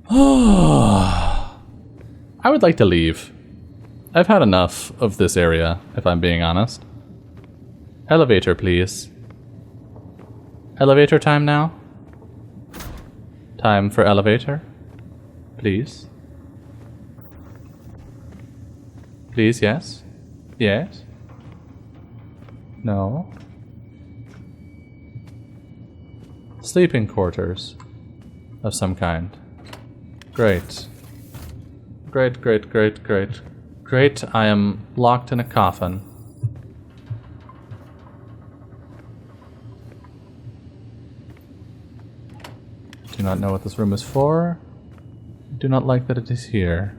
I would like to leave. I've had enough of this area, if I'm being honest. Elevator, please. Elevator time now? Time for elevator? Please? Please, yes? Yes? No? Sleeping quarters of some kind. Great. Great, great, great, great. Great, I am locked in a coffin. Do not know what this room is for. Do not like that it is here.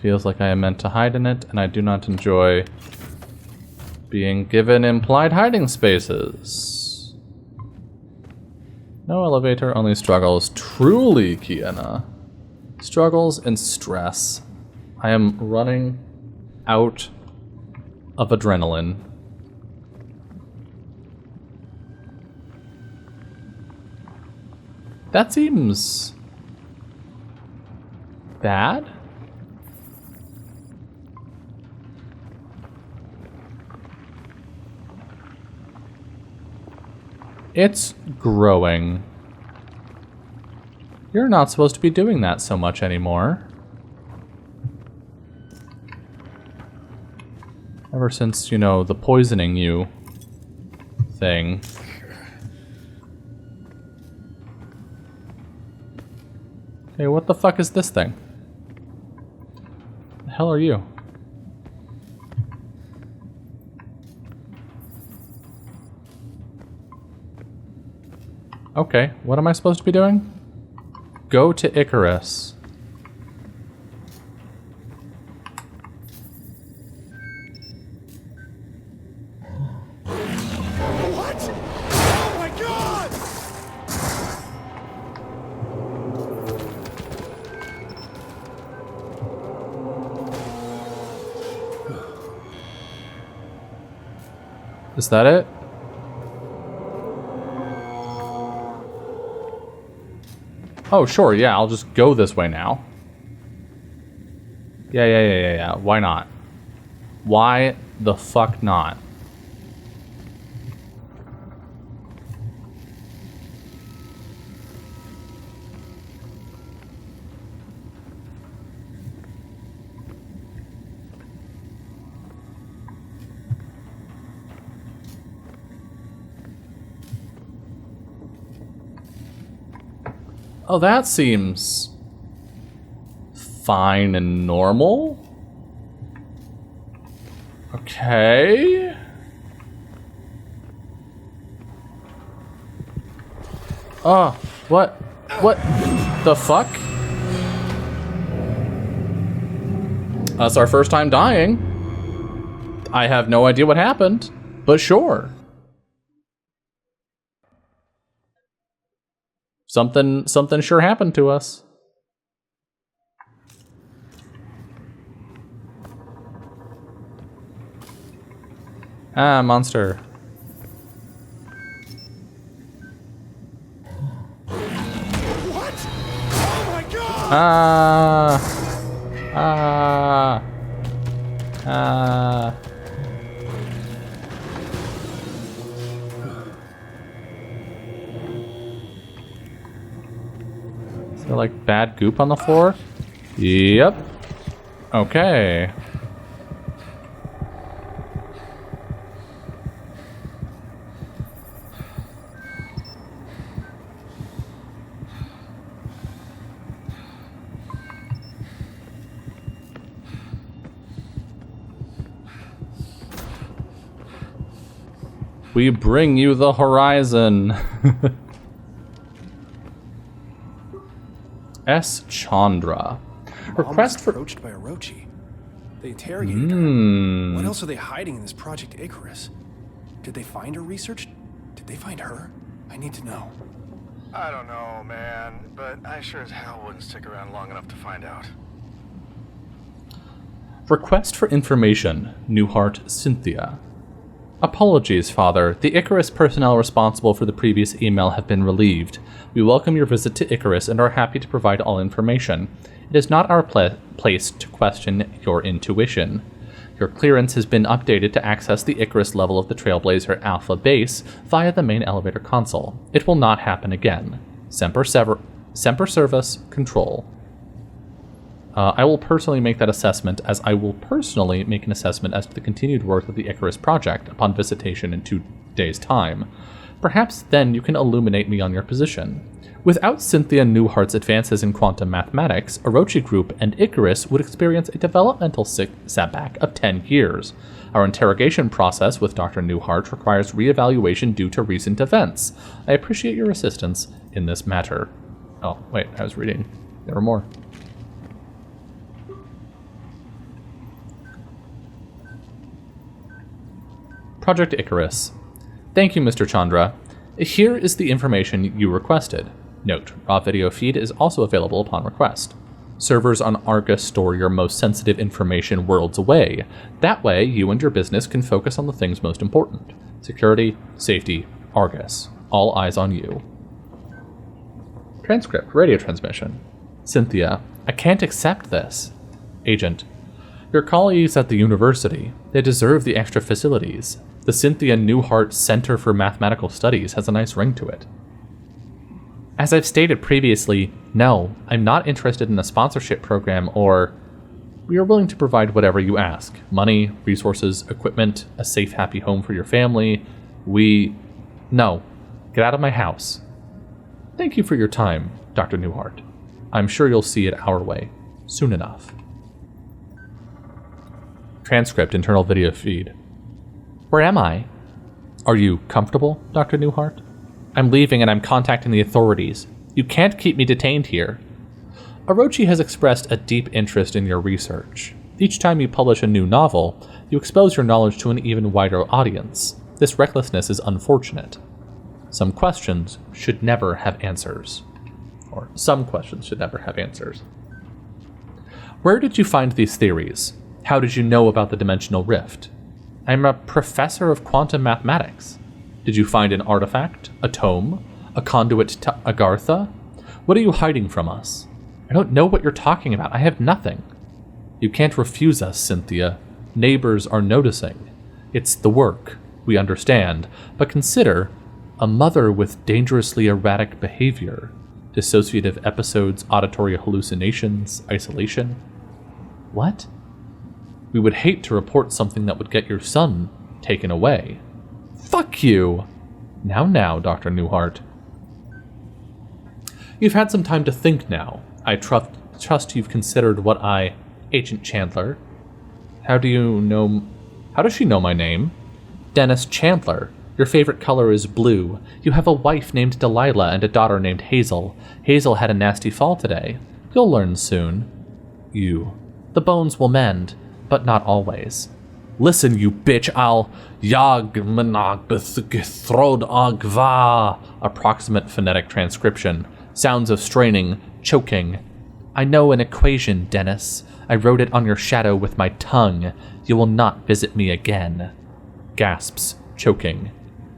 Feels like I am meant to hide in it, and I do not enjoy being given implied hiding spaces. No elevator, only struggles. Truly, Kiana. Struggles and stress. I am running out of adrenaline. That seems bad. It's growing. You're not supposed to be doing that so much anymore. Ever since, you know, the poisoning you thing. Hey, what the fuck is this thing? The hell are you? Okay, what am I supposed to be doing? Go to Icarus. What? Oh my god! Is that it? Oh, sure, yeah, I'll just go this way now. Yeah. Why not? Why the fuck not? Oh, that seems fine and normal. Okay. Oh, what? What the fuck? That's our first time dying. I have no idea what happened, but sure. Something sure happened to us. Ah, monster. What? Oh my god! Ah. Is there like bad goop on the floor? Yep. Okay. We bring you the horizon. S. Chandra. Request for... approached by Orochi. They interrogated her. What else are they hiding in this Project Icarus? Did they find her research? Did they find her? I need to know. I don't know, man, but I sure as hell wouldn't stick around long enough to find out. Request for information. Newhart, Cynthia. Apologies, Father. The Icarus personnel responsible for the previous email have been relieved. We welcome your visit to Icarus and are happy to provide all information. It is not our place to question your intuition. Your clearance has been updated to access the Icarus level of the Trailblazer Alpha base via the main elevator console. It will not happen again. Semper Service Control. I will personally make that assessment, as I will personally make an assessment as to the continued work of the Icarus project upon visitation in 2 days' time. Perhaps then you can illuminate me on your position. Without Cynthia Newhart's advances in quantum mathematics, Orochi Group and Icarus would experience a developmental setback of 10 years. Our interrogation process with Dr. Newhart requires re-evaluation due to recent events. I appreciate your assistance in this matter. Oh, wait, I was reading. There were more. Project Icarus. Thank you, Mr. Chandra. Here is the information you requested. Note, raw video feed is also available upon request. Servers on Argus store your most sensitive information worlds away. That way, you and your business can focus on the things most important. Security, safety, Argus. All eyes on you. Transcript, radio transmission. Cynthia, I can't accept this. Agent, your colleagues at the university, they deserve the extra facilities. The Cynthia Newhart Center for Mathematical Studies has a nice ring to it. As I've stated previously, no, I'm not interested in a sponsorship program or... We are willing to provide whatever you ask. Money, resources, equipment, a safe, happy home for your family. No. Get out of my house. Thank you for your time, Dr. Newhart. I'm sure you'll see it our way soon enough. Transcript, internal video feed. Where am I? Are you comfortable, Dr. Newhart? I'm leaving and I'm contacting the authorities. You can't keep me detained here. Orochi has expressed a deep interest in your research. Each time you publish a new novel, you expose your knowledge to an even wider audience. This recklessness is unfortunate. Some questions should never have answers. Or some questions should never have answers. Where did you find these theories? How did you know about the dimensional rift? I'm a professor of quantum mathematics. Did you find an artifact, a tome, a conduit to Agartha? What are you hiding from us? I don't know what you're talking about. I have nothing. You can't refuse us, Cynthia. Neighbors are noticing. It's the work, we understand, but consider a mother with dangerously erratic behavior, dissociative episodes, auditory hallucinations, isolation. What? We would hate to report something that would get your son taken away. Fuck you! Now, Dr. Newhart. You've had some time to think now. I trust you've considered what Agent Chandler. How does she know my name? Dennis Chandler. Your favorite color is blue. You have a wife named Delilah and a daughter named Hazel. Hazel had a nasty fall today. You'll learn soon. The bones will mend. But not always. Listen, you bitch, I'll approximate phonetic transcription. Sounds of straining, choking. I know an equation, Dennis. I wrote it on your shadow with my tongue. You will not visit me again. Gasps, choking.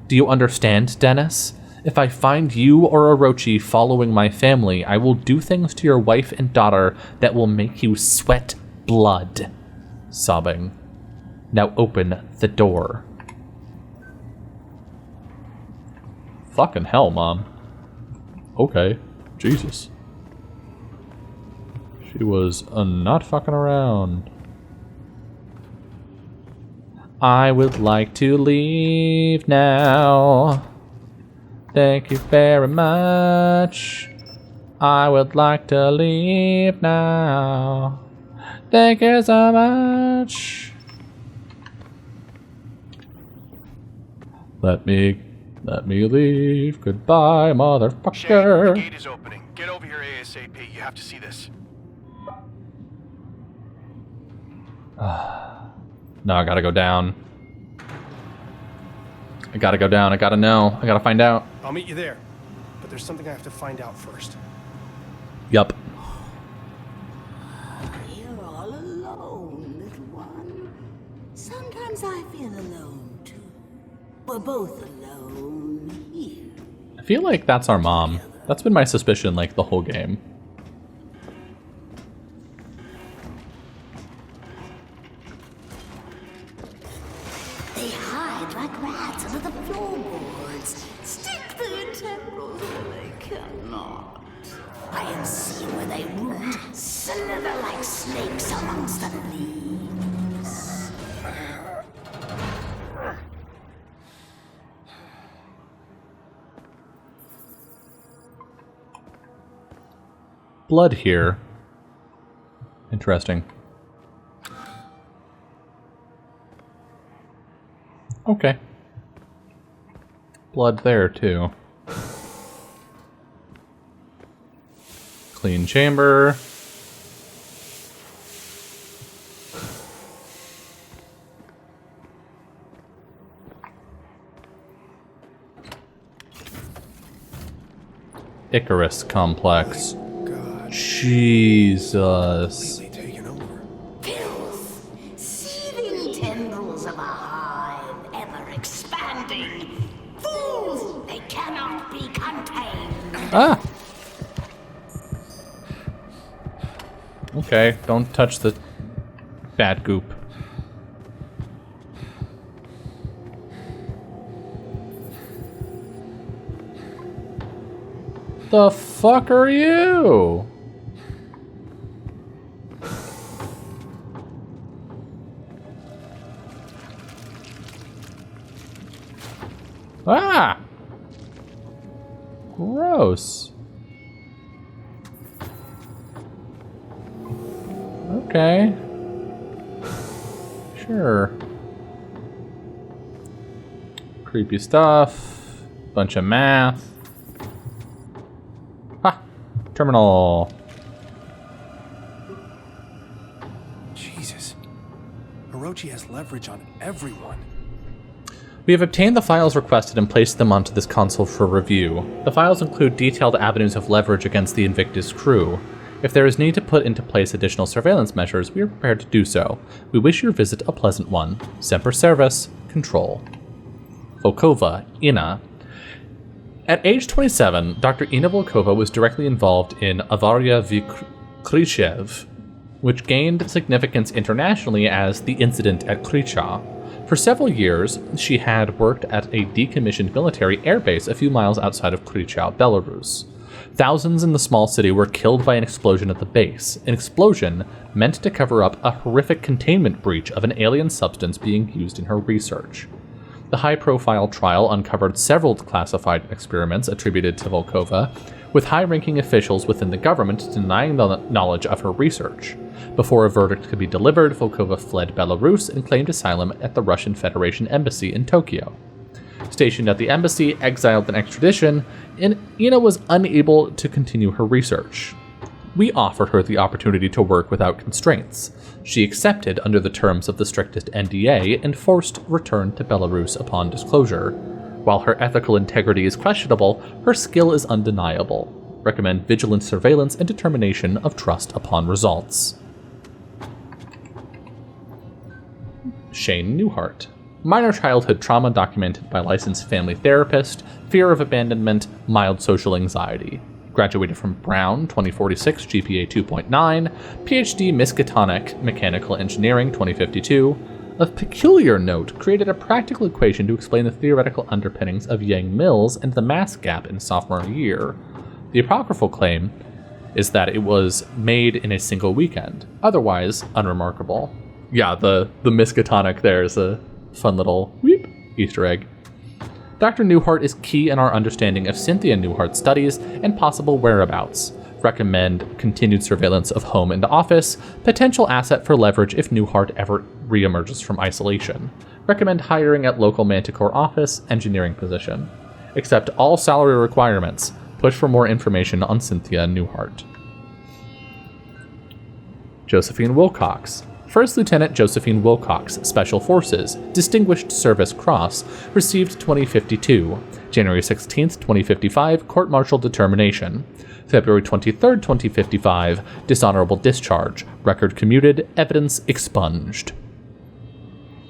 Do you understand, Dennis? If I find you or Orochi following my family, I will do things to your wife and daughter that will make you sweat blood. Sobbing. Now open the door. Fucking hell, Mom. Okay. Jesus. She was not fucking around. I would like to leave now. Thank you very much. I would like to leave now. Thank you so much. Let me leave. Goodbye, motherfucker. Shay, the gate is opening. Get over here ASAP. You have to see this. No, I gotta go down. I gotta go down. I gotta know. I gotta find out. I'll meet you there. But there's something I have to find out first. Yup. You're all alone, little one. Sometimes I feel alone, too. We're both alone here. I feel like that's our mom. That's been my suspicion, like, the whole game. They hide like rats under the floorboards. Stick their tendrils where they cannot. I am see where they root, slither like snakes amongst the leaves. Blood here. Interesting. Okay. Blood there, too. Clean chamber. Icarus complex. God, Jesus. really taken over. Filth, seething tendrils of a hive, ever expanding. Fools, they cannot be contained. Ah! Okay, don't touch the bad goop. The fuck are you? Ah! Gross. Okay. Sure. Creepy stuff. Bunch of math. Ha! Terminal. Jesus. Orochi has leverage on everyone. We have obtained the files requested and placed them onto this console for review. The files include detailed avenues of leverage against the Invictus crew. If there is need to put into place additional surveillance measures, we are prepared to do so. We wish your visit a pleasant one. Semper Servis, Control. Volkova, Ina. At age 27, Dr. Ina Volkova was directly involved in Avaria v. Khrushchev, which gained significance internationally as the incident at Krycha. For several years, she had worked at a decommissioned military airbase a few miles outside of Krycha, Belarus. Thousands in the small city were killed by an explosion at the base, an explosion meant to cover up a horrific containment breach of an alien substance being used in her research. The high-profile trial uncovered several classified experiments attributed to Volkova, with high-ranking officials within the government denying the knowledge of her research. Before a verdict could be delivered, Volkova fled Belarus and claimed asylum at the Russian Federation Embassy in Tokyo. Stationed at the embassy, exiled in extradition, Ina was unable to continue her research. We offered her the opportunity to work without constraints. She accepted under the terms of the strictest NDA and forced return to Belarus upon disclosure. While her ethical integrity is questionable, her skill is undeniable. Recommend vigilant surveillance and determination of trust upon results. Shane Newhart. Minor childhood trauma documented by licensed family therapist, fear of abandonment, mild social anxiety. Graduated from Brown, 2046, GPA 2.9, PhD Miskatonic, Mechanical Engineering, 2052. Of peculiar note, created a practical equation to explain the theoretical underpinnings of Yang-Mills and the mass gap in sophomore year. The apocryphal claim is that it was made in a single weekend, otherwise unremarkable. Yeah, the Miskatonic there is a fun little Easter egg. Dr. Newhart is key in our understanding of Cynthia Newhart's studies and possible whereabouts. Recommend continued surveillance of home and office, potential asset for leverage if Newhart ever reemerges from isolation. Recommend hiring at local Manticore office, engineering position. Accept all salary requirements. Push for more information on Cynthia Newhart. Josephine Wilcox. First Lieutenant Josephine Wilcox, Special Forces, Distinguished Service Cross, received 2052. January 16, 2055, court-martial determination. February 23, 2055, dishonorable discharge. Record commuted, evidence expunged.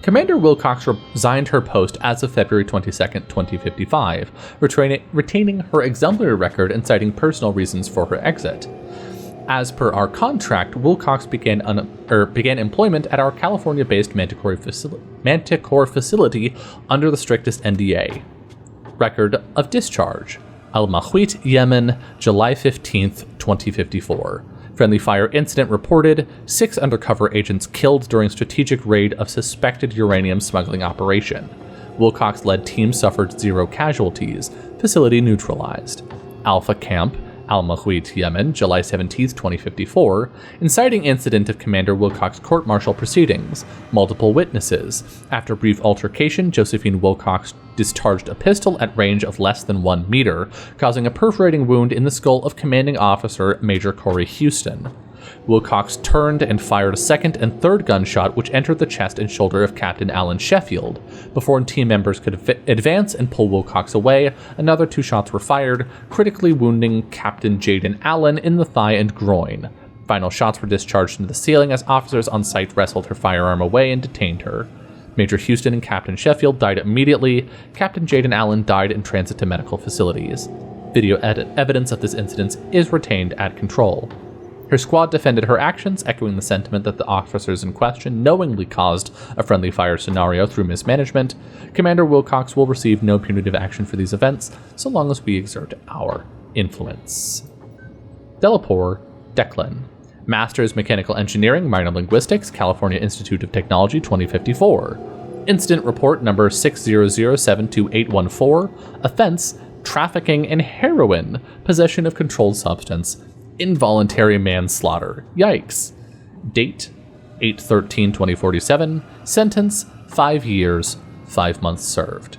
Commander Wilcox resigned her post as of February 22, 2055, retaining her exemplary record and citing personal reasons for her exit. As per our contract, Wilcox began employment at our California-based Manticore facility under the strictest NDA. Record of discharge: Al Mahwit, Yemen, July 15th, 2054. Friendly fire incident reported. 6 undercover agents killed during strategic raid of suspected uranium smuggling operation. Wilcox led team suffered 0 casualties. Facility neutralized. Alpha Camp, Al Mahwit, Yemen, July 17, 2054. Inciting incident of Commander Wilcox court-martial proceedings. Multiple witnesses. After brief altercation, Josephine Wilcox discharged a pistol at range of less than 1 meter, causing a perforating wound in the skull of commanding officer Major Corey Houston. Wilcox turned and fired a second and third gunshot, which entered the chest and shoulder of Captain Alan Sheffield. Before team members could advance and pull Wilcox away, another 2 shots were fired, critically wounding Captain Jaden Allen in the thigh and groin. Final shots were discharged into the ceiling as officers on site wrestled her firearm away and detained her. Major Houston and Captain Sheffield died immediately. Captain Jaden Allen died in transit to medical facilities. Video evidence of this incident is retained at control. Her squad defended her actions, echoing the sentiment that the officers in question knowingly caused a friendly fire scenario through mismanagement. Commander Wilcox will receive no punitive action for these events, so long as we exert our influence. Delapore, Declan. Master's Mechanical Engineering, Minor Linguistics, California Institute of Technology, 2054. Incident report number 600-72814. Offense, trafficking in heroin, possession of controlled substance, involuntary manslaughter. Yikes. Date, 8/13/2047. Sentence, 5 years, 5 months served.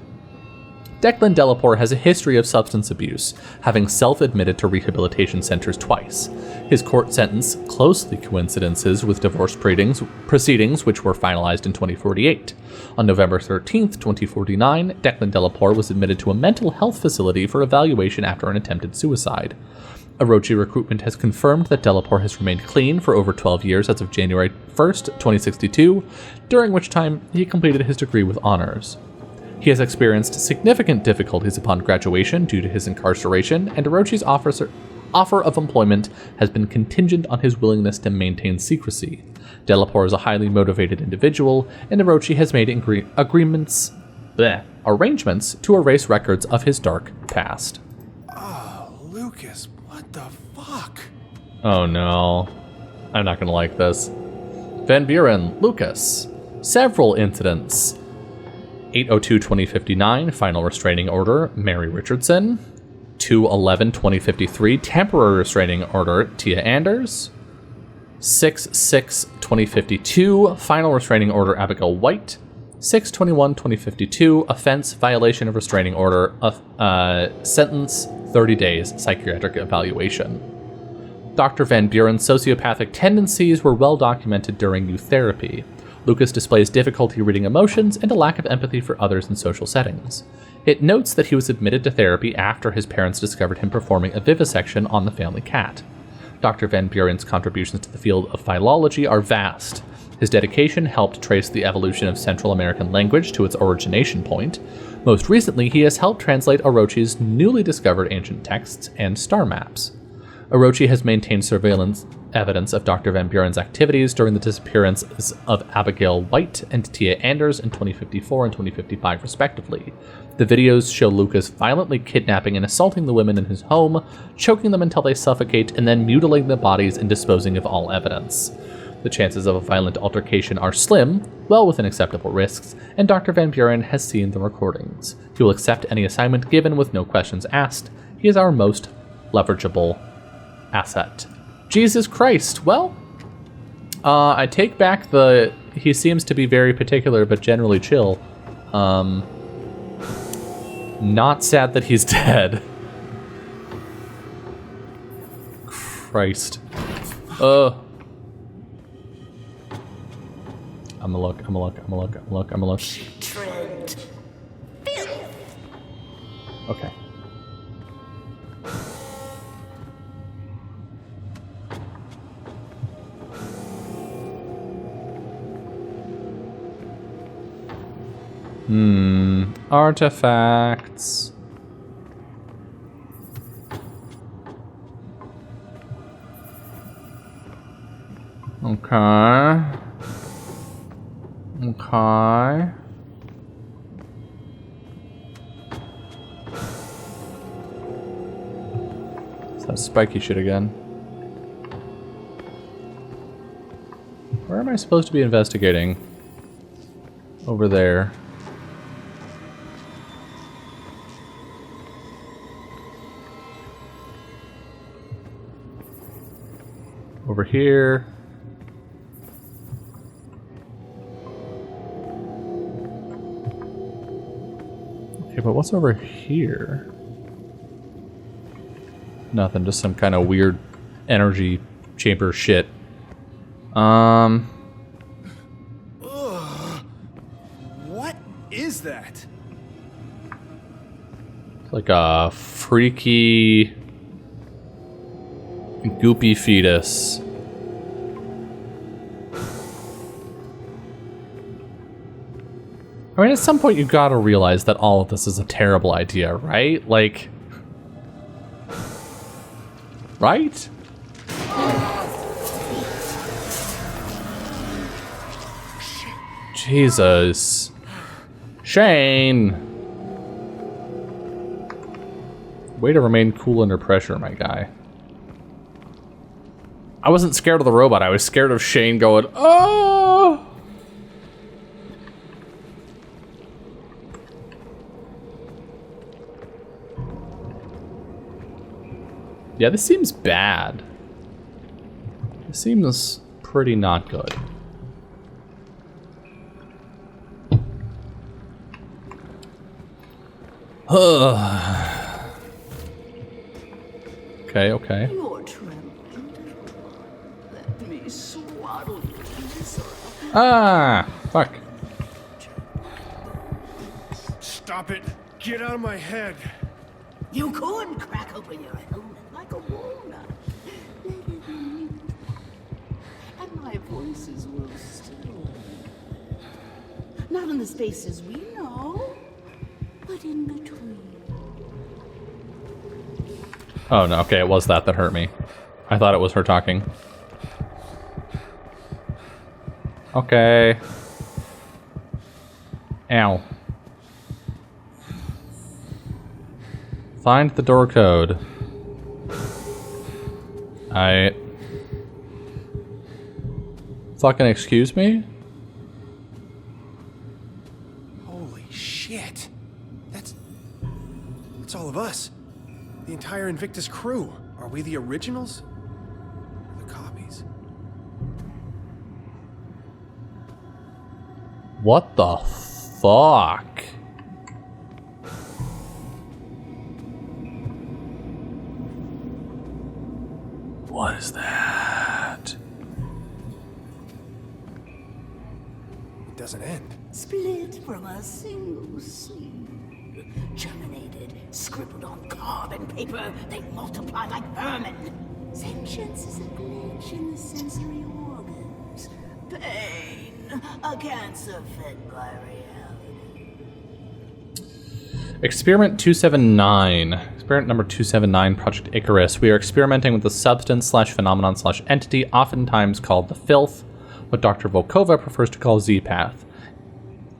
Declan Delapore has a history of substance abuse, having self-admitted to rehabilitation centers twice. His court sentence closely coincidences with divorce proceedings which were finalized in 2048. On November 13th, 2049, Declan Delapore was admitted to a mental health facility for evaluation after an attempted suicide. Orochi Recruitment has confirmed that Delapore has remained clean for over 12 years as of January 1st, 2062, during which time he completed his degree with honors. He has experienced significant difficulties upon graduation due to his incarceration, and Orochi's offer of employment has been contingent on his willingness to maintain secrecy. Delapore is a highly motivated individual, and Orochi has made arrangements to erase records of his dark past. Oh, Lucas, what the fuck? Oh no. I'm not gonna like this. Van Buren, Lucas. Several incidents. 8/02/2059, final restraining order, Mary Richardson. 2/11/2053, temporary restraining order, Tia Anders. 6/6/2052, final restraining order, Abigail White. 6/21/2052, offense, violation of restraining order, sentence, 30 days, psychiatric evaluation. Dr. Van Buren's sociopathic tendencies were well documented during youth therapy. Lucas displays difficulty reading emotions and a lack of empathy for others in social settings. It notes that he was admitted to therapy after his parents discovered him performing a vivisection on the family cat. Dr. Van Buren's contributions to the field of philology are vast. His dedication helped trace the evolution of Central American language to its origination point. Most recently, he has helped translate Orochi's newly discovered ancient texts and star maps. Orochi has maintained surveillance evidence of Dr. Van Buren's activities during the disappearances of Abigail White and Tia Anders in 2054 and 2055, respectively. The videos show Lucas violently kidnapping and assaulting the women in his home, choking them until they suffocate, and then mutilating the bodies and disposing of all evidence. The chances of a violent altercation are slim, well within acceptable risks, and Dr. Van Buren has seen the recordings. He will accept any assignment given with no questions asked. He is our most leverageable asset. Jesus Christ. Well, I take back he seems to be very particular, but generally chill. Not sad that he's dead. Christ. I'm a look. Trent. Okay. Artifacts. Okay. Okay. It's that spiky shit again. Where am I supposed to be investigating? Over there. Over here. Okay, but what's over here? Nothing, just some kind of weird energy chamber shit. What is that? It's like a freaky, goopy fetus. I mean, at some point you gotta realize that all of this is a terrible idea, right? Like... Right? Jesus. Shane! Way to remain cool under pressure, my guy. I wasn't scared of the robot, I was scared of Shane going, oh! Yeah, this seems bad. This seems pretty not good. Okay. You're trembling. Let me swaddle you in this. Ah! Fuck. Stop it. Get out of my head. You could crack open your helmet like a walnut. And my voices will still. Not in the spaces we know, but in between. Oh no, okay, it was that hurt me. I thought it was her talking. Okay. Ow. Find the door code. Fucking excuse me? Holy shit. That's all of us. The entire Invictus crew. Are we the originals? Or the copies? What the fuck? What is that? It doesn't end. Split from a single seed. Germinated, scribbled on carbon paper, they multiply like vermin. Sentience is a glitch in the sensory organs. Pain, a cancer fed by reality. Experiment 279. Experiment number 279, Project Icarus. We are experimenting with a substance/phenomenon/entity, oftentimes called the filth, what Dr. Volkova prefers to call Z-Path.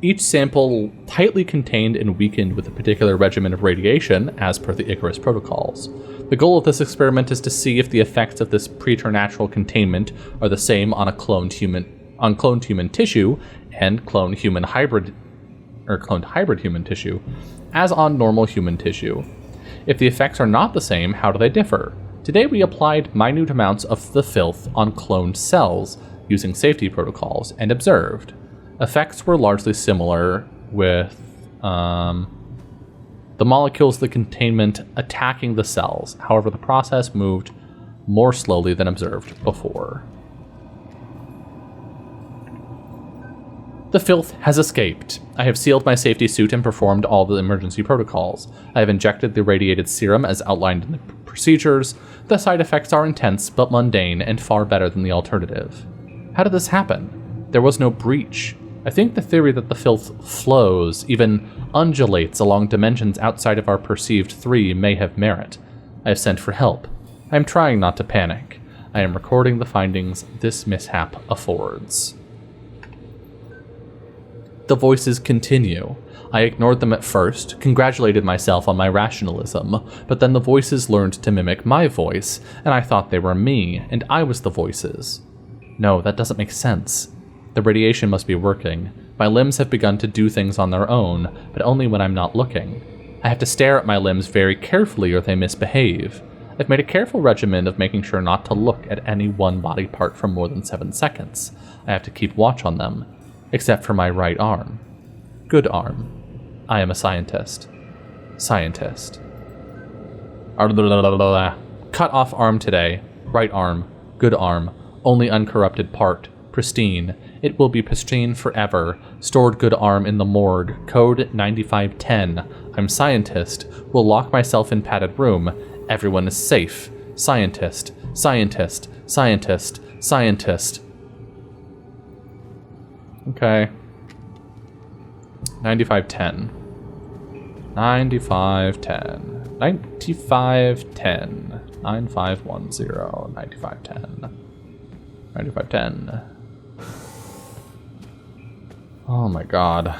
Each sample tightly contained and weakened with a particular regimen of radiation, as per the Icarus protocols. The goal of this experiment is to see if the effects of this preternatural containment are the same on cloned human tissue and cloned hybrid human tissue as on normal human tissue. If the effects are not the same, how do they differ? Today we applied minute amounts of the filth on cloned cells using safety protocols and observed. Effects were largely similar, with the molecules of the containment attacking the cells. However, the process moved more slowly than observed before. The filth has escaped. I have sealed my safety suit and performed all the emergency protocols. I have injected the radiated serum as outlined in the procedures. The side effects are intense but mundane and far better than the alternative. How did this happen? There was no breach. I think the theory that the filth flows, even undulates along dimensions outside of our perceived 3 may have merit. I have sent for help. I am trying not to panic. I am recording the findings this mishap affords. The voices continue. I ignored them at first, congratulated myself on my rationalism, but then the voices learned to mimic my voice, and I thought they were me, and I was the voices. No, that doesn't make sense. The radiation must be working. My limbs have begun to do things on their own, but only when I'm not looking. I have to stare at my limbs very carefully or they misbehave. I've made a careful regimen of making sure not to look at any one body part for more than 7 seconds. I have to keep watch on them, except for my right arm. Good arm. I am a scientist. Scientist. Cut off arm today. Right arm. Good arm. Only uncorrupted part. Pristine. It will be pristine forever. Stored good arm in the morgue. Code 9510. I'm scientist. Will lock myself in padded room. Everyone is safe. Scientist. Scientist. Scientist. Scientist. Okay. 9510. 9510. 9510. 9510. 9510. 9510. Oh my god.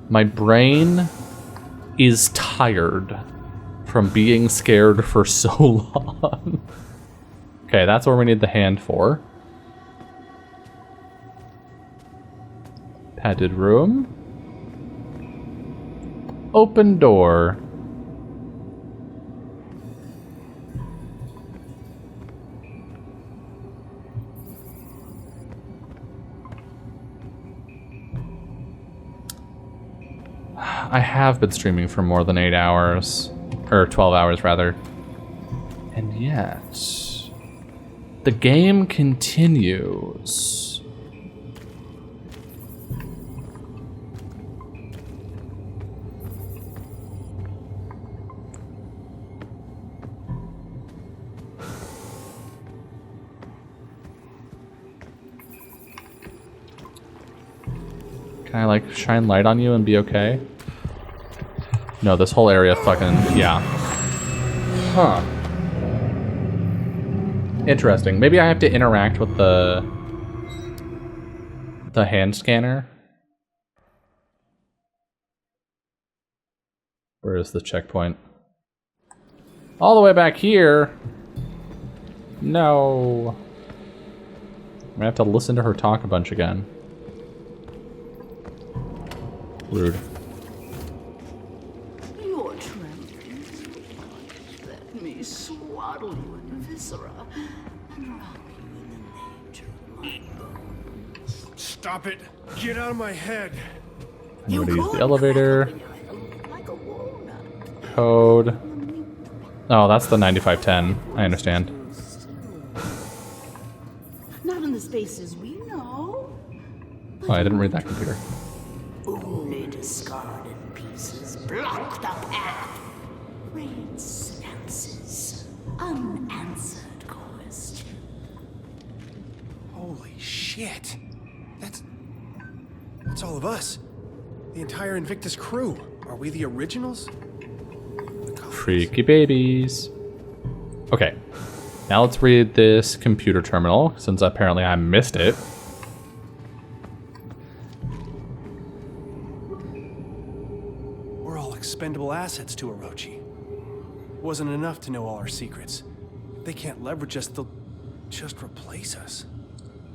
My brain is tired from being scared for so long. Okay, that's where we need the hand for. Padded room. Open door. I have been streaming for more than 8 hours. Or 12 hours, rather. And yet... the game continues. Can I, like, shine light on you and be okay? No, this whole area fucking... yeah. Huh. Interesting. Maybe I have to interact with the hand scanner. Where is the checkpoint? All the way back here? No. I'm gonna have to listen to her talk a bunch again. Rude. You're trembling. Let me swaddle you in viscera and rock you in the nature of my bones. Stop it! Get out of my head! I'm gonna use the elevator. Like a walnut. Code. Oh, that's the 9510. I understand. Not in the spaces we know. Oh, I didn't read that computer. Only discarded pieces block the path. Great stances. Unanswered questions. Holy shit! That's all of us. The entire Invictus crew. Are we the originals? Freaky babies. Okay. Now let's read this computer terminal, since apparently I missed it. We're all expendable assets to Orochi. Wasn't enough to know all our secrets. They can't leverage us, they'll just replace us.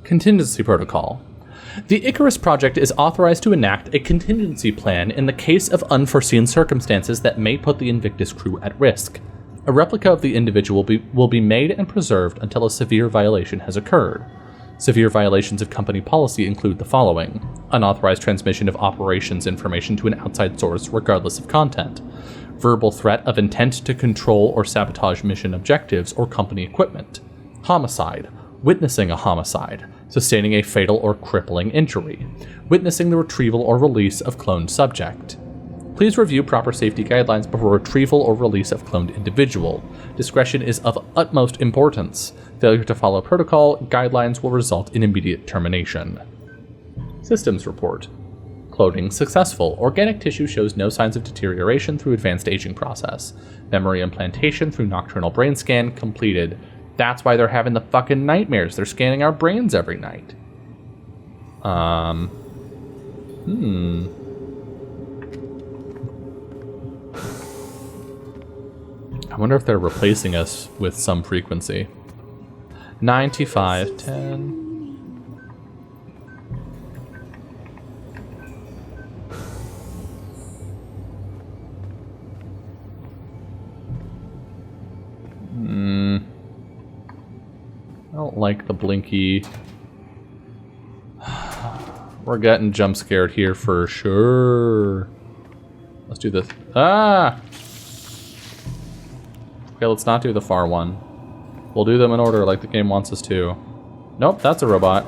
Contingency protocol. The Icarus Project is authorized to enact a contingency plan in the case of unforeseen circumstances that may put the Invictus crew at risk. A replica of the individual will be made and preserved until a severe violation has occurred. Severe violations of company policy include the following: unauthorized transmission of operations information to an outside source regardless of content, verbal threat of intent to control or sabotage mission objectives or company equipment, homicide, witnessing a homicide, sustaining a fatal or crippling injury, witnessing the retrieval or release of cloned subject. Please review proper safety guidelines before retrieval or release of cloned individual. Discretion is of utmost importance. Failure to follow protocol guidelines will result in immediate termination. Systems report. Cloning successful. Organic tissue shows no signs of deterioration through advanced aging process. Memory implantation through nocturnal brain scan completed. That's why they're having the fucking nightmares. They're scanning our brains every night. I wonder if they're replacing us with some frequency. 95, 10. I don't like the blinky. We're getting jump scared here for sure. Let's do this. Ah! Okay, let's not do the far one. We'll do them in order like the game wants us to. Nope, that's a robot.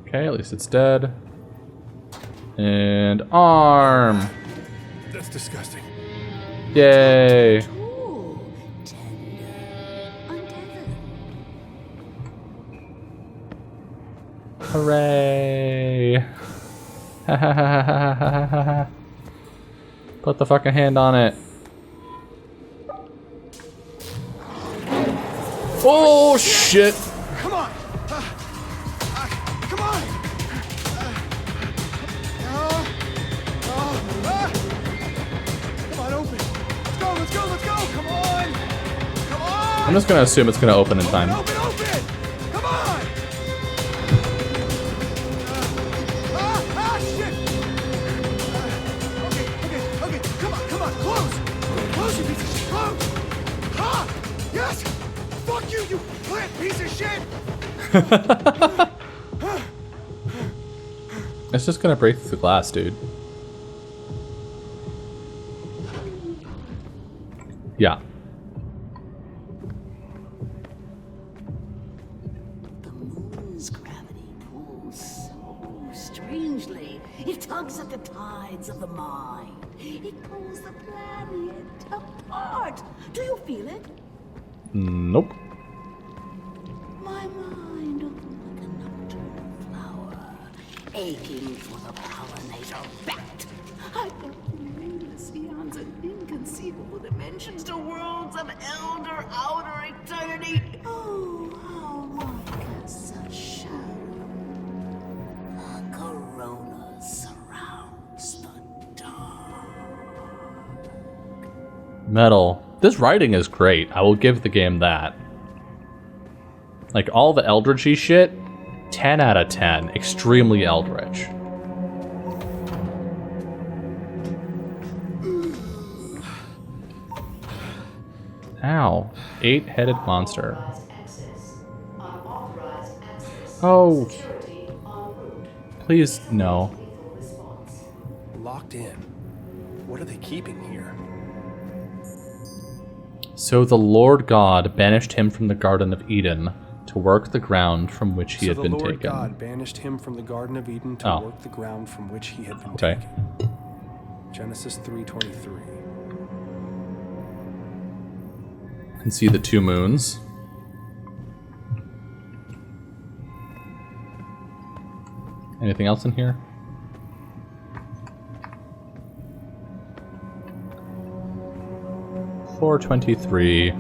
Okay, at least it's dead. And arm! That's disgusting. Yay! Ooh, tender, untethered. Hooray! Put the fucking hand on it. Oh shit! Come on! Come on! Come on, open! Let's go! Come on! Come on! I'm just gonna assume it's gonna open in time. Open! Come on! Shit! Okay, come on, close! Close, you piece of shit, close! Ha! Yes! Fuck you, you plant piece of shit! It's just gonna break through the glass, dude. Yeah. The moon's gravity pulls so strangely. It tugs at the tides of the mind. It pulls the planet apart. Do you feel it? Nope. My mind like a nocturnal flower, aching for the pollinator bat. I go from endless eons and inconceivable dimensions to worlds of elder outer eternity. Oh, how like such shadow. A corona surrounds the dark. Metal. This writing is great. I will give the game that. Like, all the Eldritchy shit, 10 out of 10. Extremely Eldritch. Ow. 8-headed monster. Oh. Please, no. Locked in. What are they keeping here? So the Lord God banished him from the Garden of Eden to work the ground from which he had been So the Lord taken. God banished him from the Garden of Eden to Oh. work the ground from which he had been Okay. taken. Genesis 3:23. Can see the two moons. Anything else in here? .423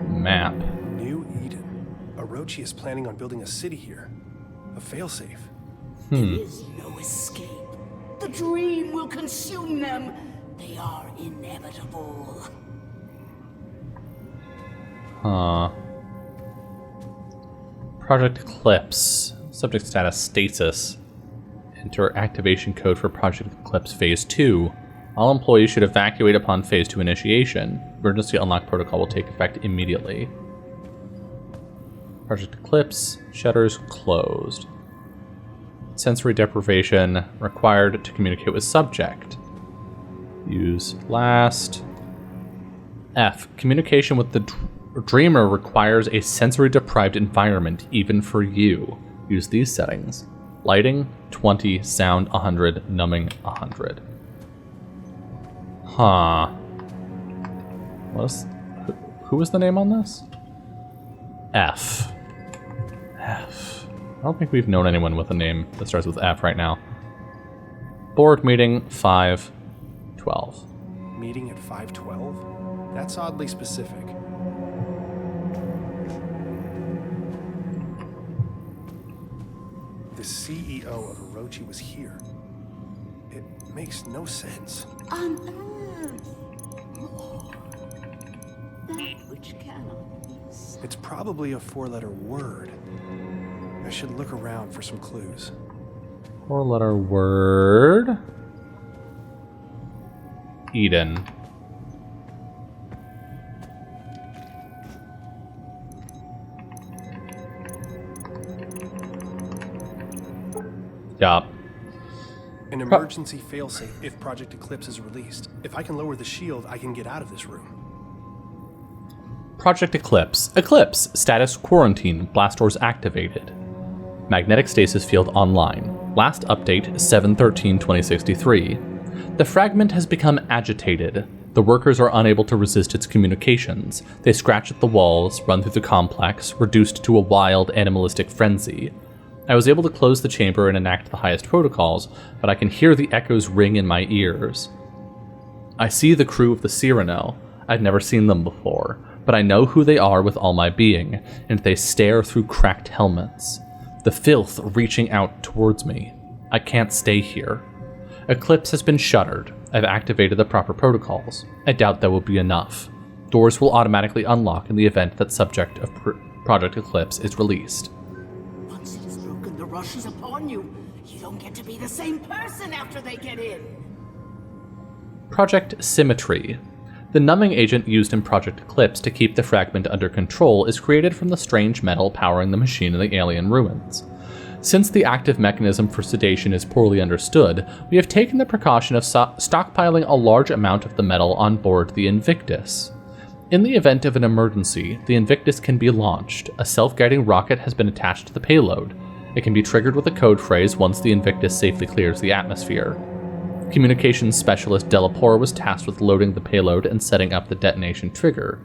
map. New Eden. Orochi is planning on building a city here. A failsafe. There is no escape. The dream will consume them. They are inevitable. Huh. Project Eclipse. Subject status stasis. Enter activation code for Project Eclipse Phase 2. All employees should evacuate upon Phase 2 initiation. Emergency unlock protocol will take effect immediately. Project Eclipse. Shutters closed. Sensory deprivation required to communicate with subject. Use last. F. Communication with the dreamer requires a sensory deprived environment, even for you. Use these settings. Lighting, 20. Sound, 100. Numbing, 100. Huh. Who was the name on this? F. F. I don't think we've known anyone with a name that starts with F right now. Board meeting 512. Meeting at 512? That's oddly specific. The CEO of Orochi was here. It makes no sense. Unearth more. That which cannot be seen. It's probably a 4-letter word. I should look around for some clues. 4-letter word. Eden. Yup. An emergency failsafe if Project Eclipse is released. If I can lower the shield, I can get out of this room. Project Eclipse. Eclipse. Status quarantine. Blast doors activated. Magnetic stasis field online. Last update 7/13/2063. The fragment has become agitated. The workers are unable to resist its communications. They scratch at the walls, run through the complex, reduced to a wild, animalistic frenzy. I was able to close the chamber and enact the highest protocols, but I can hear the echoes ring in my ears. I see the crew of the Cyrano. I've never seen them before, but I know who they are with all my being, and they stare through cracked helmets. The filth reaching out towards me. I can't stay here. Eclipse has been shuttered. I've activated the proper protocols. I doubt that will be enough. Doors will automatically unlock in the event that subject of Project Eclipse is released. Once it is broken, the rush is upon you. You don't get to be the same person after they get in. Project Symmetry. The numbing agent used in Project Eclipse to keep the fragment under control is created from the strange metal powering the machine in the alien ruins. Since the active mechanism for sedation is poorly understood, we have taken the precaution of stockpiling a large amount of the metal on board the Invictus. In the event of an emergency, the Invictus can be launched. A self-guiding rocket has been attached to the payload. It can be triggered with a code phrase once the Invictus safely clears the atmosphere. Communications specialist Delapore was tasked with loading the payload and setting up the detonation trigger.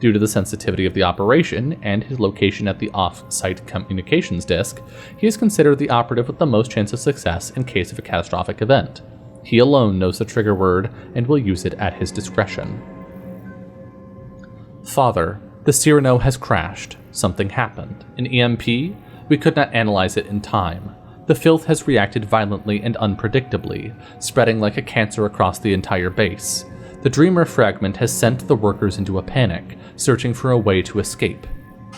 Due to the sensitivity of the operation and his location at the off-site communications disk, he is considered the operative with the most chance of success in case of a catastrophic event. He alone knows the trigger word and will use it at his discretion. Father, the Cyrano has crashed. Something happened. An EMP? We could not analyze it in time. The filth has reacted violently and unpredictably, spreading like a cancer across the entire base. The Dreamer fragment has sent the workers into a panic, searching for a way to escape.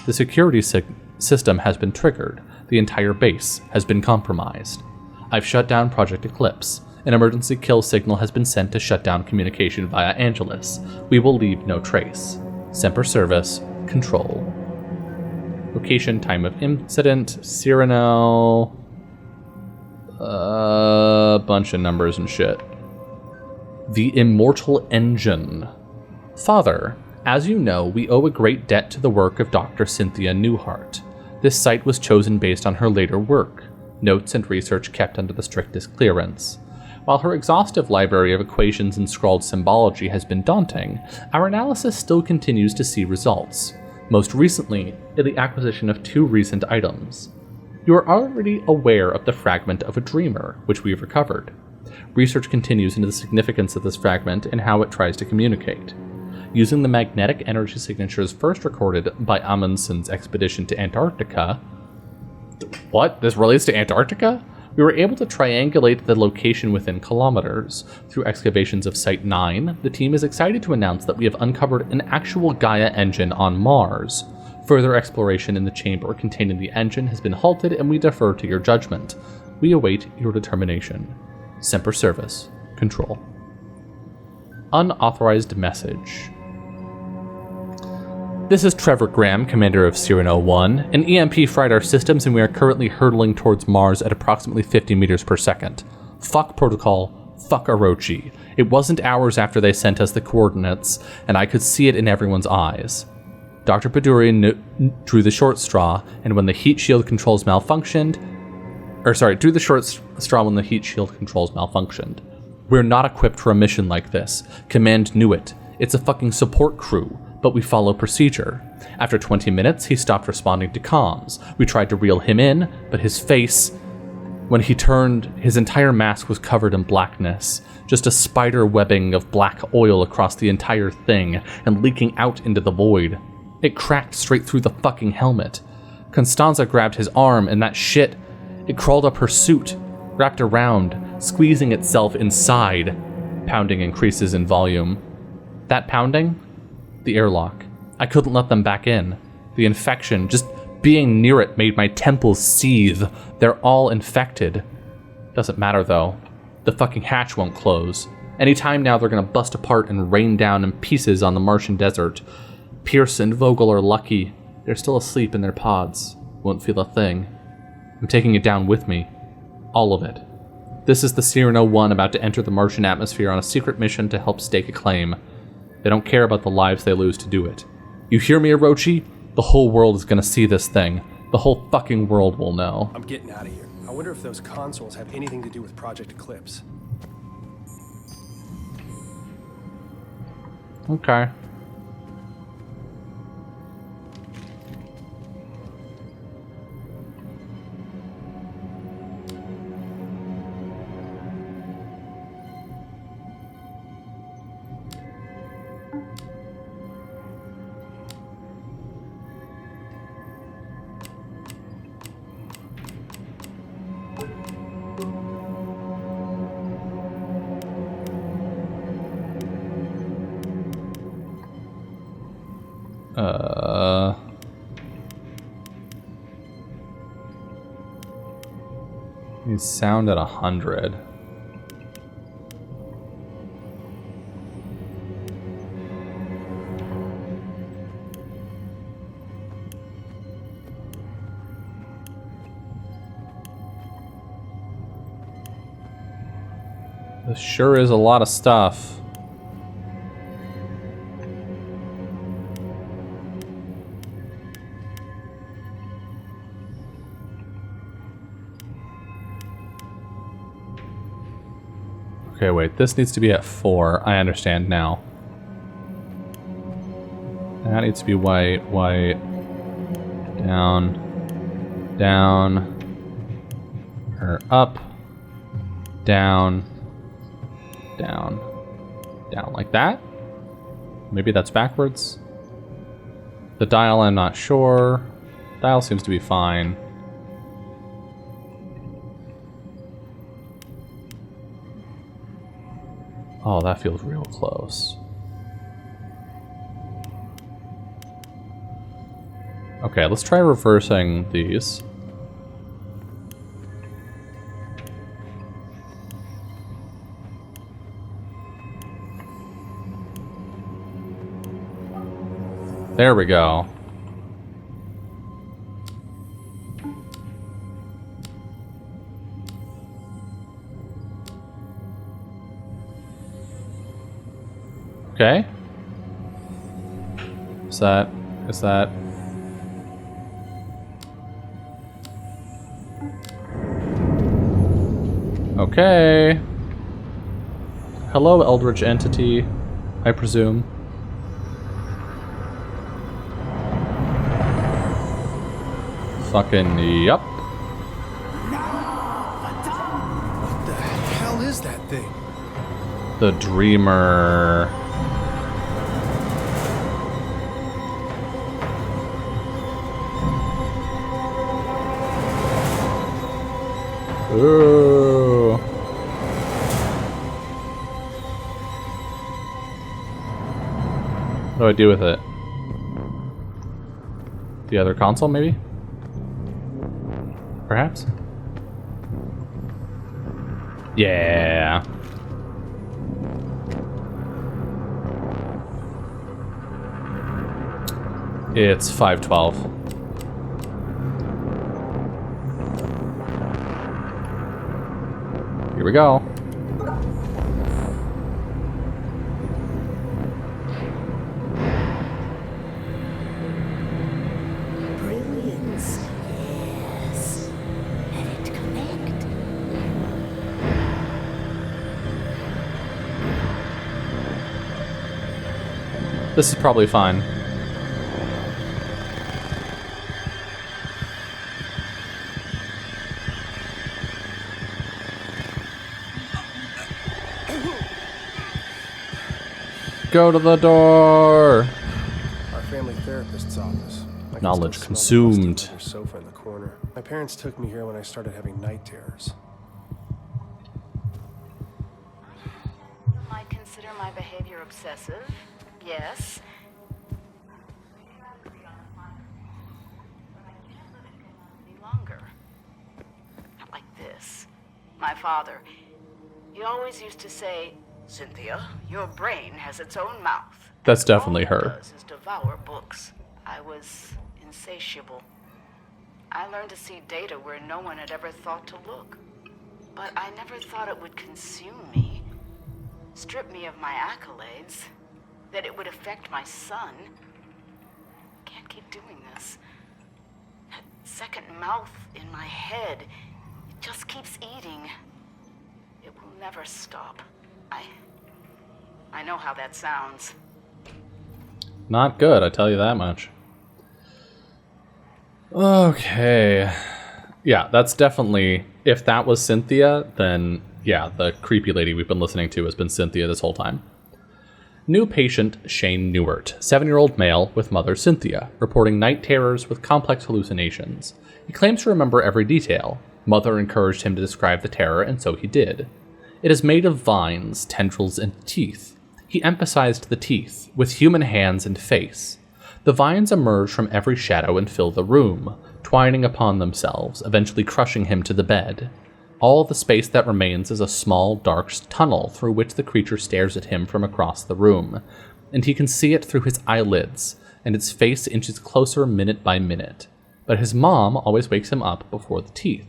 The security system has been triggered. The entire base has been compromised. I've shut down Project Eclipse. An emergency kill signal has been sent to shut down communication via Angelus. We will leave no trace. Semper Service, Control. Location, time of incident, Cyrano. A bunch of numbers and shit. The Immortal Engine. Father, as you know, we owe a great debt to the work of Dr. Cynthia Newhart. This site was chosen based on her later work, notes and research kept under the strictest clearance. While her exhaustive library of equations and scrawled symbology has been daunting, our analysis still continues to see results, most recently in the acquisition of 2 recent items. You are already aware of the fragment of a Dreamer, which we've recovered. Research continues into the significance of this fragment and how it tries to communicate. Using the magnetic energy signatures first recorded by Amundsen's expedition to Antarctica... What? This relates to Antarctica? We were able to triangulate the location within kilometers. Through excavations of Site 9, the team is excited to announce that we have uncovered an actual Gaia engine on Mars. Further exploration in the chamber containing the engine has been halted, and we defer to your judgment. We await your determination. Semper Service, Control. Unauthorized message. This is Trevor Graham, commander of Cyrano 1. An EMP fried our systems and we are currently hurtling towards Mars at approximately 50 meters per second. Fuck protocol, fuck Orochi. It wasn't hours after they sent us the coordinates, and I could see it in everyone's eyes. Dr. Badurian drew the short straw, and when the heat shield controls malfunctioned... drew the short straw when the heat shield controls malfunctioned. We're not equipped for a mission like this. Command knew it. It's a fucking support crew. but we follow procedure. After 20 minutes, he stopped responding to comms. We tried to reel him in, but his face, when he turned, his entire mask was covered in blackness. Just a spider webbing of black oil across the entire thing and leaking out into the void. It cracked straight through the fucking helmet. Constanza grabbed his arm and that shit, it crawled up her suit, wrapped around, squeezing itself inside. Pounding increases in volume. That pounding? The airlock. I couldn't let them back in. The infection, just being near it made my temples seethe. They're all infected. Doesn't matter though. The fucking hatch won't close. Anytime now they're gonna bust apart and rain down in pieces on the Martian desert. Pierce and Vogel are lucky. They're still asleep in their pods. Won't feel a thing. I'm taking it down with me. All of it. This is the Siren 01 about to enter the Martian atmosphere on a secret mission to help stake a claim. They don't care about the lives they lose to do it. You hear me, Orochi? The whole world is gonna see this thing. The whole fucking world will know. I'm getting out of here. I wonder if those consoles have anything to do with Project Eclipse. Okay. Need sound at 100. This sure is a lot of stuff. Okay, wait, this needs to be at 4. I understand now. That needs to be white, white, down, down, or up, down, down, down, like that? Maybe that's backwards? The dial, I'm not sure. Dial seems to be fine. Oh, that feels real close. Okay, let's try reversing these. There we go. Okay. Is that... Okay. Hello, Eldritch entity, I presume. Fucking yup. What the hell is that thing? The Dreamer. Ooh. What do I do with it? The other console, maybe? Perhaps? Yeah. It's 512. Here we go. Brilliance. Yes. Let it connect. This is probably fine. go to the door. Our family therapist's office. I can Knowledge still consumed. smell the rusty leather sofa in the corner. My parents took me here when I started having night terrors. You might consider my behavior obsessive. Yes. Any longer. Not like this. My father, he always used to say, Cynthia, your brain has its own mouth. That's definitely All it her. does is devour books. I was insatiable. I learned to see data where no one had ever thought to look. But I never thought it would consume me, strip me of my accolades, that it would affect my son. Can't keep doing this. That second mouth in my head, it just keeps eating. It will never stop. I know how that sounds. Not good, I tell you that much. Okay. Yeah, that's definitely... If that was Cynthia, then yeah, the creepy lady we've been listening to has been Cynthia this whole time. New patient Shane Newert, 7-year-old male with mother Cynthia, reporting night terrors with complex hallucinations. He claims to remember every detail. Mother encouraged him to describe the terror, and so he did. It is made of vines, tendrils, and teeth. He emphasized the teeth, with human hands and face. The vines emerge from every shadow and fill the room, twining upon themselves, eventually crushing him to the bed. All the space that remains is a small, dark tunnel through which the creature stares at him from across the room, and he can see it through his eyelids, and its face inches closer minute by minute. But his mom always wakes him up before the teeth.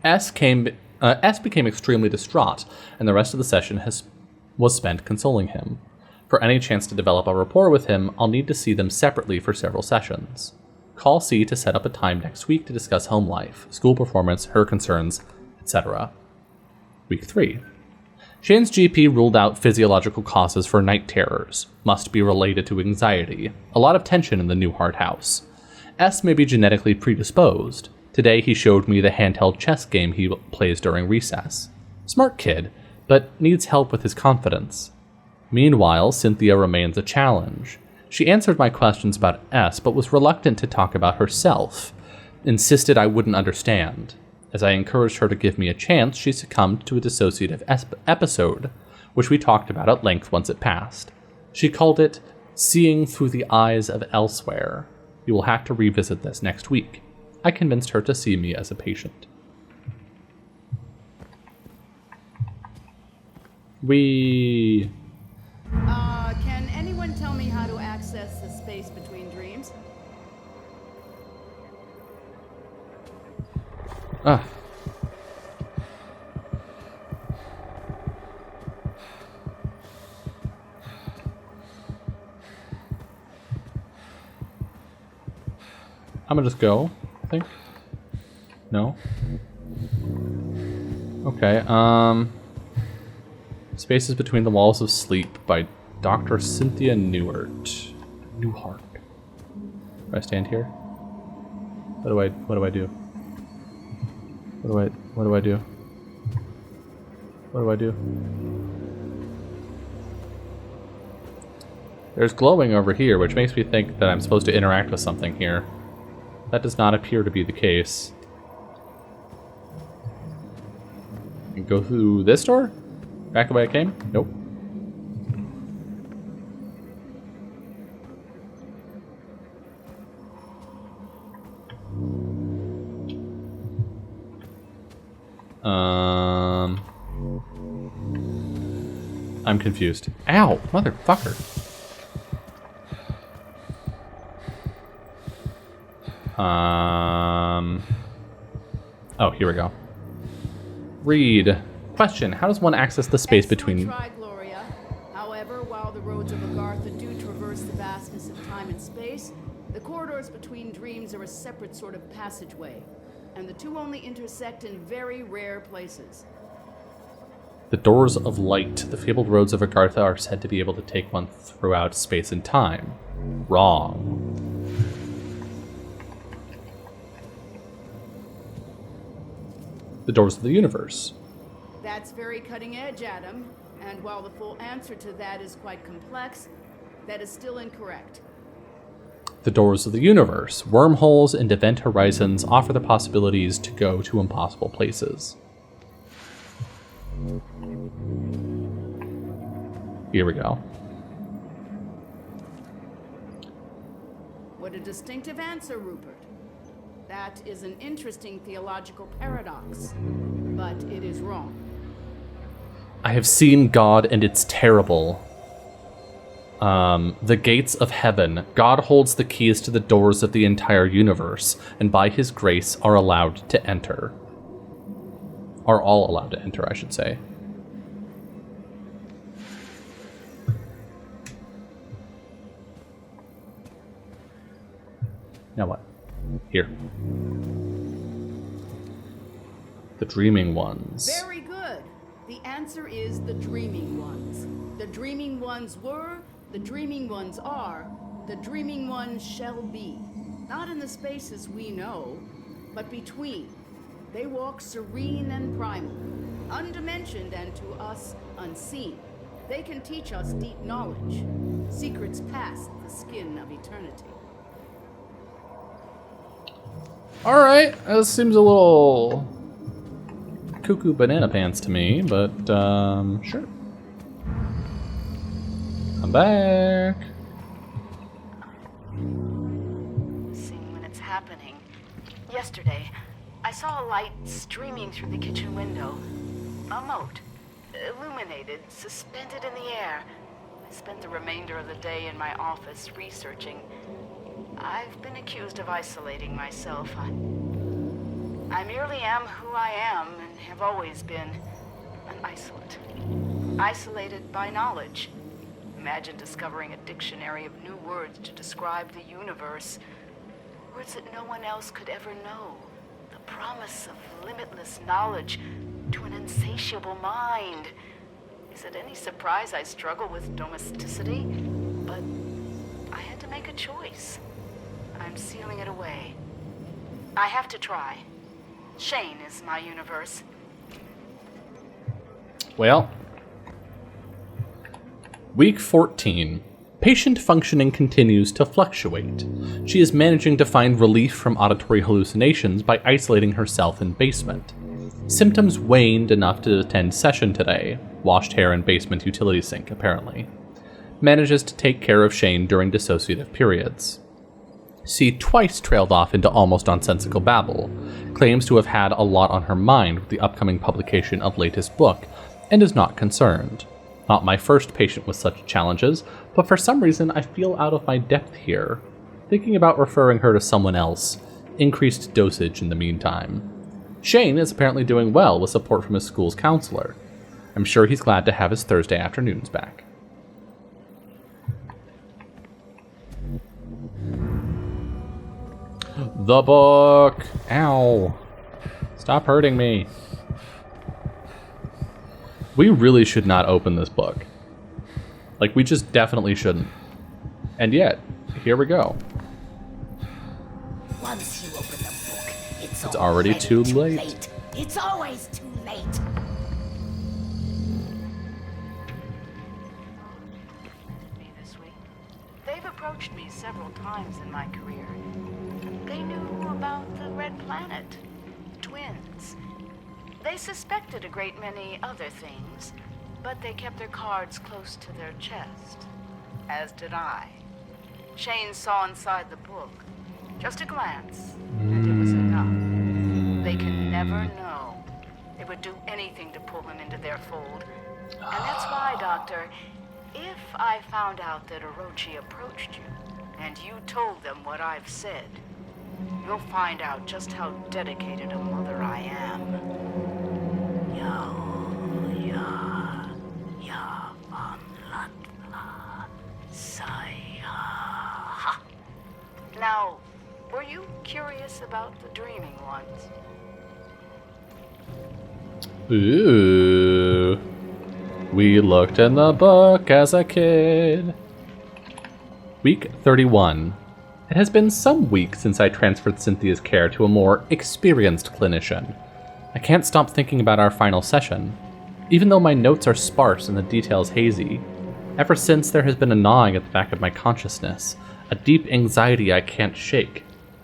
S became extremely distraught, and the rest of the session was spent consoling him. For any chance to develop a rapport with him, I'll need to see them separately for several sessions. Call C to set up a time next week to discuss home life, school performance, her concerns, etc. Week 3. Shane's GP ruled out physiological causes for night terrors. Must be related to anxiety. A lot of tension in the Newhart house. S may be genetically predisposed. Today he showed me the handheld chess game he plays during recess. Smart kid, but needs help with his confidence. Meanwhile, Cynthia remains a challenge. She answered my questions about S, but was reluctant to talk about herself. Insisted I wouldn't understand. As I encouraged her to give me a chance, she succumbed to a dissociative episode, which we talked about at length once it passed. She called it seeing through the eyes of elsewhere. You will have to revisit this next week. I convinced her to see me as a patient. Can anyone tell me how to access the space between dreams? Ah. I'm gonna just go, I think. No? Okay, Spaces Between the Walls of Sleep by Dr. Cynthia Newhart. Do I stand here? What do I do? What do I do? What do I do? There's glowing over here, which makes me think that I'm supposed to interact with something here. That does not appear to be the case. And go through this door? Back the way I came? Nope. I'm confused. Ow, motherfucker. Oh, here we go. Read. Question: how does one access the space between... Try, Gloria. However, while the roads of Agartha do traverse the vastness of time and space, the corridors between dreams are a separate sort of passageway, and the two only intersect in very rare places. The doors of light. The fabled roads of Agartha are said to be able to take one throughout space and time. Wrong. The doors of the universe. That's very cutting edge, Adam. And while the full answer to that is quite complex, that is still incorrect. The doors of the universe, wormholes and event horizons offer the possibilities to go to impossible places. Here we go. What a distinctive answer, Rupert. That is an interesting theological paradox, but it is wrong. I have seen God and it's terrible. The gates of heaven. God holds the keys to the doors of the entire universe, and by his grace are allowed to enter. Are all allowed to enter, I should say. Now what? Here. The dreaming ones. Very good. The answer is the dreaming ones. The dreaming ones were, the dreaming ones are, the dreaming ones shall be. Not in the spaces we know, but between. They walk serene and primal, undimensioned and to us unseen. They can teach us deep knowledge, secrets past the skin of eternity. Alright, this seems a little cuckoo banana pants to me, but sure. I'm back. Seeing when it's happening. Yesterday, I saw a light streaming through the kitchen window. A mote, illuminated, suspended in the air. I spent the remainder of the day in my office researching. I've been accused of isolating myself. I merely am who I am and have always been an isolate. Isolated by knowledge. Imagine discovering a dictionary of new words to describe the universe. Words that no one else could ever know. The promise of limitless knowledge to an insatiable mind. Is it any surprise I struggle with domesticity? But I had to make a choice. I'm sealing it away. I have to try. Shane is my universe. Well, week 14. Patient functioning continues to fluctuate. She is managing to find relief from auditory hallucinations by isolating herself in basement. Symptoms waned enough to attend session today. Washed hair in basement utility sink, apparently. Manages to take care of Shane during dissociative periods. C twice trailed off into almost nonsensical babble, claims to have had a lot on her mind with the upcoming publication of latest book, and is not concerned. Not my first patient with such challenges, but for some reason I feel out of my depth here. Thinking about referring her to someone else. Increased dosage in the meantime. Shane is apparently doing well with support from his school's counselor. I'm sure he's glad to have his Thursday afternoons back. The book! Ow! Stop hurting me. We really should not open this book. Like, we just definitely shouldn't. And yet, here we go. Once you open the book, it's already too late. It's always too late. Me this week. They've approached me several times in my career. They knew about the Red Planet, twins. They suspected a great many other things, but they kept their cards close to their chest. As did I. Shane saw inside the book. Just a glance, and it was enough. They can never know. They would do anything to pull him into their fold. And that's why, Doctor, if I found out that Orochi approached you, and you told them what I've said, you'll find out just how dedicated a mother I am. Now, were you curious about the dreaming ones? Ooh. We looked in the book as a kid. Week 31. It has been some weeks since I transferred Cynthia's care to a more experienced clinician. I can't stop thinking about our final session. even though my notes are sparse and the details hazy. Ever since, there has been a gnawing at the back of my consciousness, a deep anxiety I can't shake.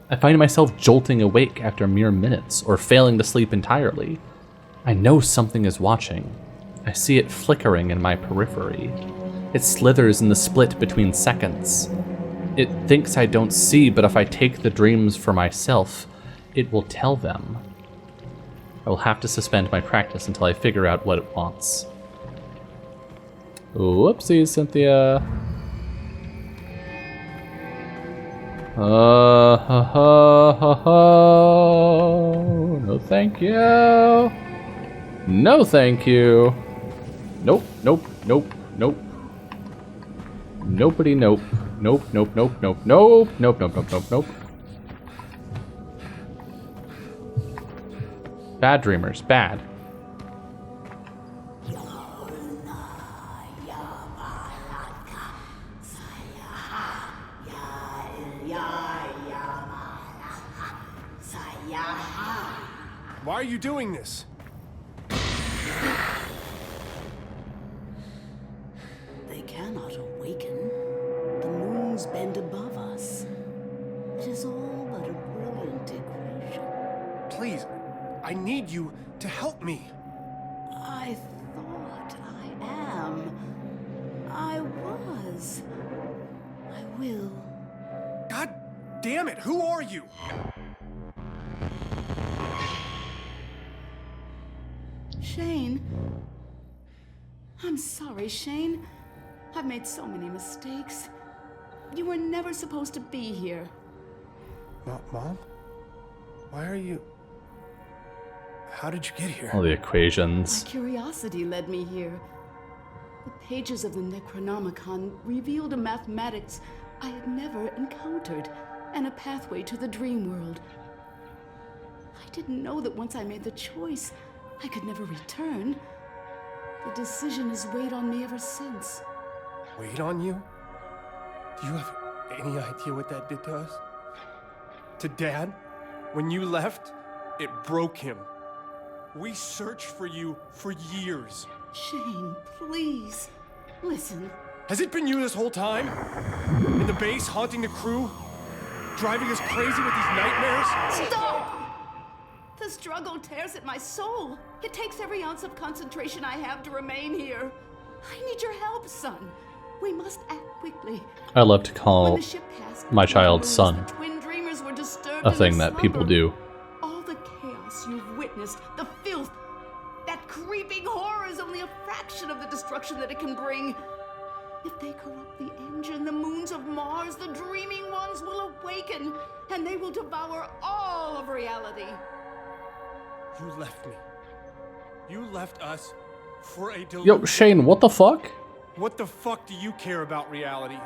I find myself jolting awake after mere minutes, or failing to sleep entirely. I know something is watching. I see it flickering in my periphery. It slithers in the split between seconds. It thinks I don't see, but if I take the dreams for myself, it will tell them. I will have to suspend my practice until I figure out what it wants. Whoopsies, Cynthia. No thank you. No thank you. Nope, nope, nope, nope. Nobody nope. Nope, nope, nope, nope, nope, nope, nope, nope, nope, nope. Bad dreamers, bad. Why are you doing this? They cannot awaken. The moons bend above us. It is all but a brilliant equation. Please, I need you to help me. I thought I am. I was. I will. God damn it, who are you? Shane. I'm sorry, Shane. I've made so many mistakes. You were never supposed to be here. Mom? Why are you... How did you get here? All the equations. My curiosity led me here. The pages of the Necronomicon revealed a mathematics I had never encountered, and a pathway to the dream world. I didn't know that once I made the choice, I could never return. The decision has weighed on me ever since. Weighed on you? Do you have any idea what that did to us? To Dad? When you left, it broke him. We searched for you for years. Shane, please, listen. Has it been you this whole time? In the base, haunting the crew? Driving us crazy with these nightmares? Stop! The struggle tears at my soul. It takes every ounce of concentration I have to remain here. I need your help, son. We must act quickly. I love to When call the ship passed my between child's moons, son the twin dreamers were disturbed a in thing their that people slumber. do. All the chaos you've witnessed, the filth, that creeping horror is only a fraction of the destruction that it can bring. If they corrupt the engine, the moons of Mars, the dreaming ones will awaken, and they will devour all of reality. You left me. You left us for a delusion. Yo, Shane, what the fuck? What the fuck do you care about reality?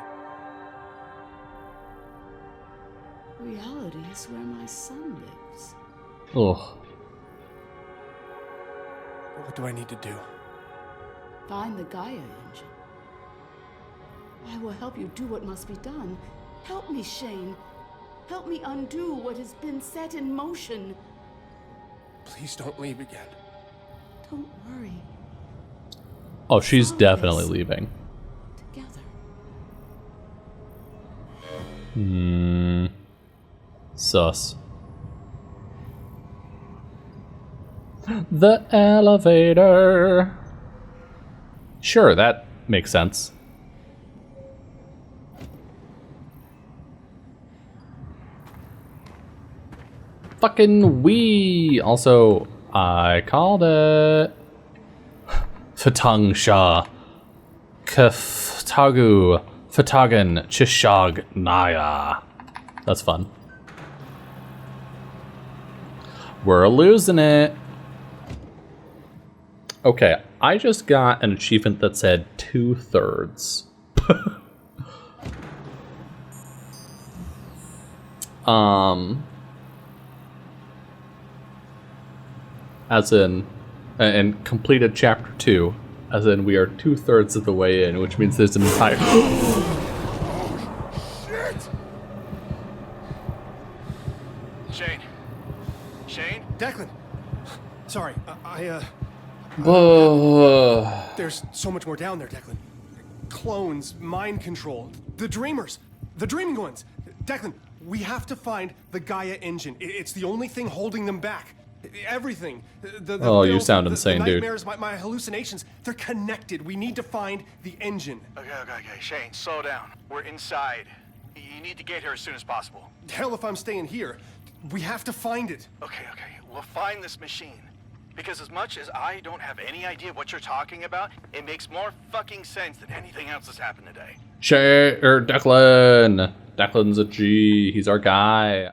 Reality is where my son lives. Ugh. What do I need to do? Find the Gaia engine. I will help you do what must be done. Help me, Shane. Help me undo what has been set in motion. Please don't leave again. Don't worry. Oh, she's Solve definitely this. leaving. Together. Sus. The elevator. Sure, that makes sense. Fucking wee. Also, I called it. Fatang Shah. Kaftagu. Fatagan Chishag Naya. That's fun. We're losing it. Okay, I just got an achievement that said 2/3. As in, and completed chapter 2, as in we are 2/3 of the way in, which means there's an entire. Shit! Shane? Shane? Declan! Sorry, I There's so much more down there, Declan. Clones, mind control, the dreamers, the dreaming ones. Declan, we have to find the Gaia engine. It's the only thing holding them back. Everything. Oh, you filth, sound insane, the dude. nightmares, my hallucinations, they're connected. We need to find the engine. Okay. Shane, slow down. We're inside. You need to get here as soon as possible. Hell if I'm staying here. We have to find it. Okay. We'll find this machine. Because as much as I don't have any idea what you're talking about, it makes more fucking sense than anything else that's happened today. Declan. Declan's a G. He's our guy.